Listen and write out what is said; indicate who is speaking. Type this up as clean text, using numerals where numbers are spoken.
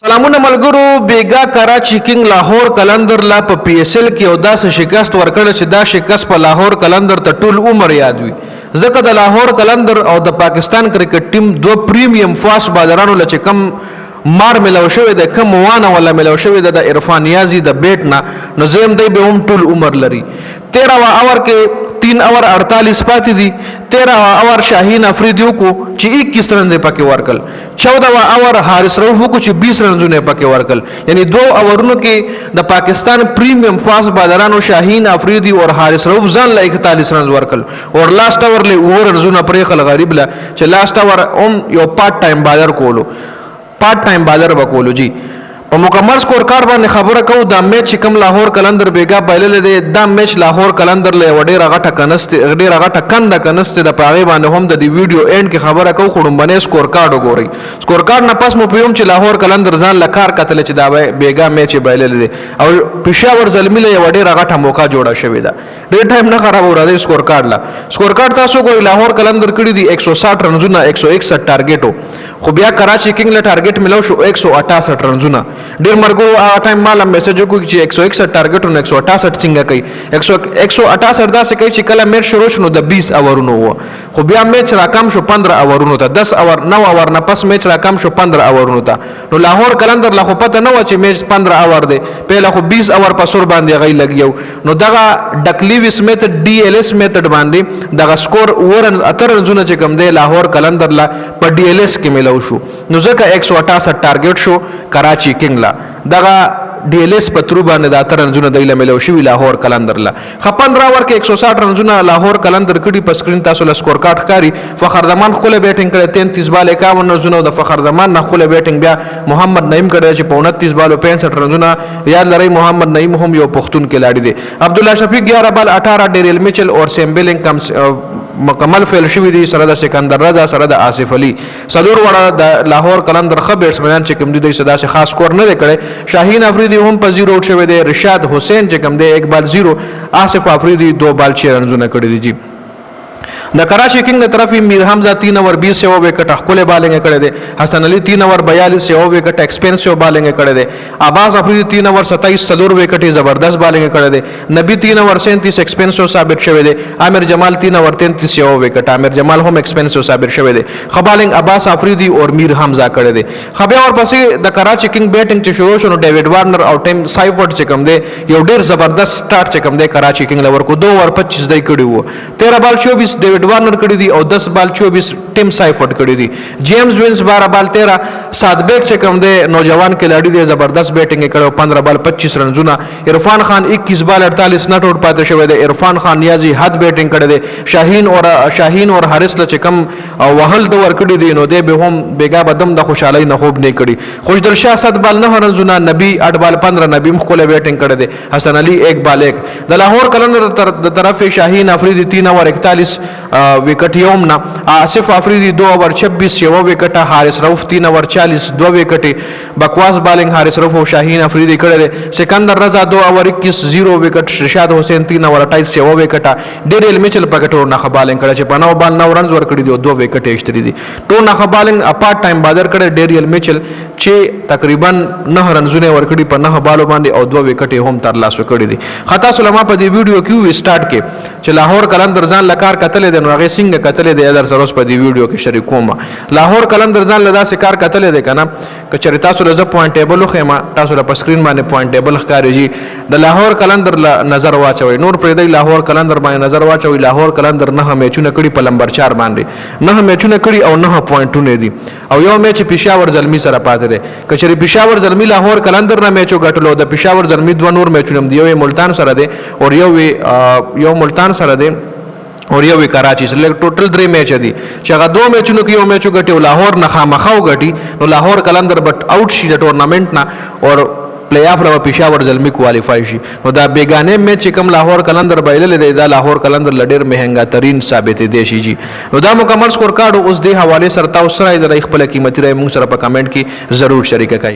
Speaker 1: سلامونه ملګرو بیګا کراچي کینګ لاهور کلندر لا په پی ایس ال کې او داس شکست ورکړ چې دا شکست په لاهور کلندر ته ټول عمر یاد وي ځکه د لاهور کلندر او د پاکستان کرکټ ټیم دو پریمیم فاست بالرانو لچ کم مار ملو شوی د کم وانه ولا ملو شوی د عرفان نیازی د بیٹ نه نو زم دی به هم ټول عمر لري 13 اوور کې 3 اوور 48 پاتې دي 13 اوور شاهین افریدی کو چې 21 رن پکې ورکل 14 اوور حارث رؤف کو چې 20 رنونه پکې ورکل یعنی 2 اوورونو کې د پاکستان پریمیم فاست بالرانو شاهین افریدی او حارث رؤف ځان له 41 رن ورکل او لاست اوور له اوور رنونه پرې خل غریب لا چې لاست اوور هم یو پارت ټایم بالر کولو پارت ټایم بالر وکولو جی په مکمل سکور کارت باندې خبره کوو دا میچ کم لاهور کلندر بیګا بایلل دی دا میچ لاهور کلندر له وډه راغټه کنست ډیر راغټه کنده کنست د پاغي باندې هم د دی ویډیو اینډ کې خبره کوو خړم باندې سکور کارت وګورئ سکور کارت نه پس مو پېوم چې لاهور کلندر ځان لکار کتل چې دا بیګا میچ بایلل دی او پېښور زلمی له وډه راغټه موقع جوړه شوې ده ډیر ټایم نه خراب ورته سکور کارت لا سکور کارت تاسو کوی لاهور کلندر کړی دی 160 رنونه 161 ټارګټو خو بیا کراچي کینګ له ټارګټ ملو شو 168 رنونه ډیر مرګو ټایم مال میسج کوي چې 161 ټارګټ او 168 څنګه کوي 168 دا څه کوي چې کله میچ شروع شنو د 20 اورونو وو خو بیا میچ راکم شو 15 اورونو ته 10 اور 9 اور نه پس میچ راکم شو 15 اورونو ته نو لاهور کلندر لا خو پته نه و چې میچ 15 اور دی پهله خو 20 اور په سور باندې غي لګیو نو دغه ډکلیویس میتھډ ډی ایل اس میتھډ باندې دغه سکور ورن اتر رنونه چې کم دی لاهور کلندر لا په ډی ایل اس کې ملو شو نو ځکه 168 ټارګټ شو کراچي کینګ لا دغه ډی ایل اس په تر باندې د اتر رنونه د ملو شو لاهور کلندر لا خپن راور کې 160 رنونه لاهور کلندر کړي په سکرین تاسو له سکور کارت کاری فخر زمان خوله بیټینګ کړي 33 بال 51 رنونه د فخر زمان نه خوله بیټینګ بیا محمد نعیم کړي چې په 29 بال 65 رنونه یاد لري محمد نعیم هم یو پښتون کې لاړی دی عبد الله شفیق 11 بال 18 ډیریل میچل او سیمبلینګ کم مکمل فیل شوی دی سره د سکندر رضا سره د آصف علي صدور وړه د لاهور کلندر خ بیټسمن چې کوم دی صدا سے خاص سکور نه کړي شاهین افریدی هم په 0 آوټ شوی دی رشاد حسین چې کوم دی 1 بال 0 آصف افریدی 2 بال 6 رنونه کړی دی جی د کراچي کینګ د طرفي میر حمزه 3 اوور 20 سیو وکټ خپل بالنګ کړی دی حسن علي 3 اوور 42 سیو وکټ ایکسپنسیو بالنګ کړی دی عباس افریدی 3 اوور 27 سلور وکټ زبردست بالنګ کړی دی نبی 3 اوور 37 ایکسپنسیو ثابت شوی دی عامر جمال 3 اوور 33 سیو وکټ عامر جمال هم ایکسپنسیو ثابت شوی دی خبالنګ عباس افریدی او میر حمزه کړی دی خبر اور پسې د کراچي کینګ بیټینګ چې شروع شو ډیوډ وارنر او ټیم سایفورد چې کوم دی یو ډیر زبردست سٹارټ چې کوم دی کراچي کینګ لور کو 2 اوور 25 دی کړی وو 13 بال 24 ډیوډ وارنر کړی دی او 10 بال 24 ټیم سایفورد کړی دی جیمز وینز 12 بال 13 سادبیک چې کوم دی نوجوان کھلاڑی دی زبردست بیټینګ کړو 15 بال 25 رنونه عرفان خان 21 بال 48 نټ آوټ پاتې شوی دی عرفان خان نیازی حد بیټینګ کړی دی شاهین اور حارث له چې کم وهل د ور کړی دی نو دی به هم بیګا بدم د خوشحالي نه خوب نه کړی خوشدل شاه 7 بال 9 رنونه نبی 8 بال 15 نبی مخوله بیټینګ کړی دی حسن علي 1 بال 1 د لاهور کلندر د طرف شاهین افریدی 3 اوور 41 وکټ یوم نه آصف افریدی 2 اوور 26 یو وکټ حارث رؤف 3 اوور 40 2 وکټ بکواس بالنګ حارث رؤف او شاهین افریدی کړی دی سکندر رضا 2 اوور 21 0 وکټ رشاد حسین 3 اوور 28 یو وکټ ډیریل میچل پکټور نه خبالنګ کړی چې په 9 بال 9 رنز ور کړی دی او 2 وکټ ایکستری دی ټول نه خبالنګ اپارټ ټایم بادر کړی ډیریل میچل چې تقریبا 9 رنزونه ور کړی په 9 بالو باندې او 2 وکټ هم تر لاس کړی دی خطا سلمہ په دې ویډیو کې سٹارټ کې چې لاهور کلندر ځان لکار کتل دی نو هغه څنګه کتل دی در سره په دې ویډیو کې شریک کوم لاهور کلندر ځان لدا سکار کتل دی کنه کچری تاسو له پوینټ ټیبل خو ما تاسو له سکرین باندې پوینټ ټیبل ښکارېږي د لاهور کلندر نظر واچوي نور پر دې لاهور کلندر باندې نظر واچوي لاهور کلندر نه میچونه کړي په نمبر 4 باندې نه میچونه کړي او نه پوینټونه دي او یو میچ پېښور زلمی سره پاتې دی کچری پېښور زلمی لاهور کلندر نه میچو غټلو د پېښور زلمی دوه نور میچونه دی یو ملتان سره دی او یو ملتان سره دی اور یو کراچي سره ټوټل 3 میچ دي چې هغه 2 میچونو کې یو میچو غټي لاهور نه خامخاو غټي نو لاهور کلندر بټ آوټ شي د ټورنمنت نه اور پلی آف را پېښور زلمی کوالیفای شي نو دا بیگانه میچ کم لاهور کلندر بایلل دی دا لاهور کلندر لډیر مهنګا ترين ثابت دي شي جی نو دا مکمل سکور کارت اوس دی حواله سره تاسو سره د خپل قیمتي رائے مونږ سره په کمنټ کې ضرور شریک کړئ